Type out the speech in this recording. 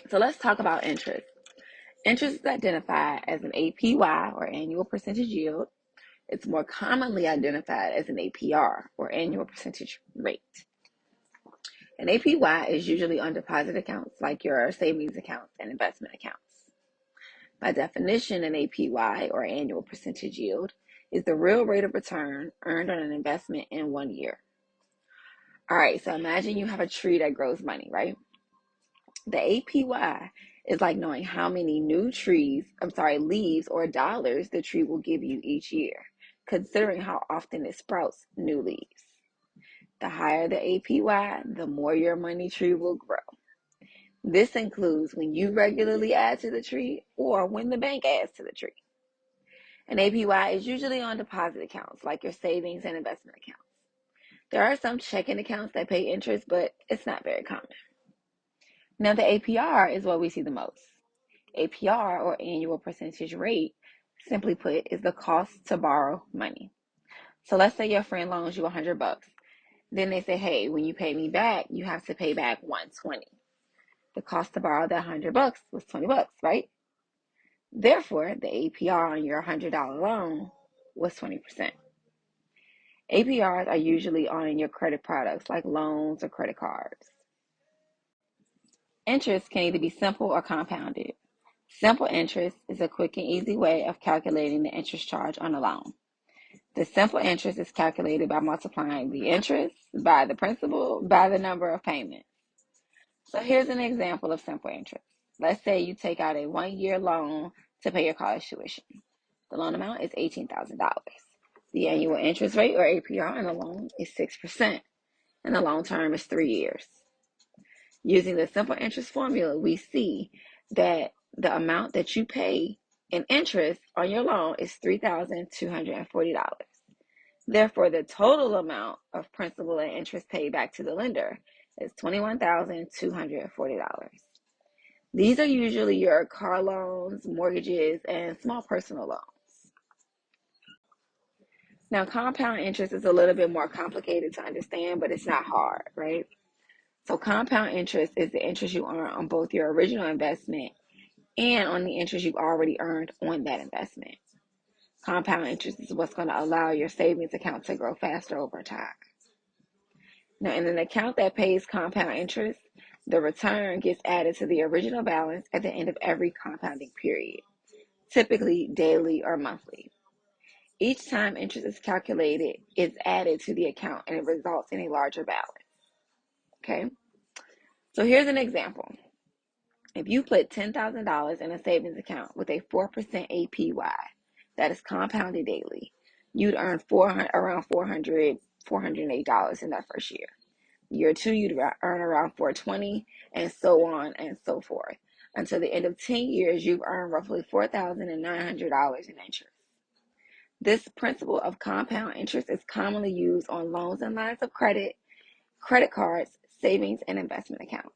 So let's talk about interest. Interest is identified as an APY or annual percentage yield. It's more commonly identified as an APR or annual percentage rate. An APY is usually on deposit accounts like your savings accounts and investment accounts. By definition, an APY or annual percentage yield is the real rate of return earned on an investment in 1 year. All right, so imagine you have a tree that grows money, right? The APY is like knowing how many leaves or dollars the tree will give you each year, considering how often it sprouts new leaves. The higher the APY, the more your money tree will grow. This includes when you regularly add to the tree or when the bank adds to the tree. An APY is usually on deposit accounts like your savings and investment accounts. There are some checking accounts that pay interest, but it's not very common. Now, the APR is what we see the most. APR, or annual percentage rate, simply put, is the cost to borrow money. So let's say your friend loans you $100. Then they say, hey, when you pay me back, you have to pay back 120. The cost to borrow that $100 was $20, right? Therefore, the APR on your $100 loan was 20%. APRs are usually on your credit products like loans or credit cards. Interest can either be simple or compounded. Simple interest is a quick and easy way of calculating the interest charge on a loan. The simple interest is calculated by multiplying the interest by the principal by the number of payments. So here's an example of simple interest. Let's say you take out a 1-year loan to pay your college tuition. The loan amount is $18,000. The annual interest rate, or APR, on the loan is 6%, and the loan term is 3 years. Using the simple interest formula, we see that the amount that you pay in interest on your loan is $3,240. Therefore, the total amount of principal and interest paid back to the lender is $21,240. These are usually your car loans, mortgages, and small personal loans. Now, compound interest is a little bit more complicated to understand, but it's not hard, right? So compound interest is the interest you earn on both your original investment and on the interest you've already earned on that investment. Compound interest is what's going to allow your savings account to grow faster over time. Now, in an account that pays compound interest, the return gets added to the original balance at the end of every compounding period, typically daily or monthly. Each time interest is calculated, it's added to the account and it results in a larger balance. Okay? So here's an example. If you put $10,000 in a savings account with a 4% APY that is compounded daily, you'd earn around $408 in that first year. Year two, you'd earn around $420, and so on and so forth. Until the end of 10 years, you've earned roughly $4,900 in interest. This principle of compound interest is commonly used on loans and lines of credit, credit cards, savings, and investment accounts.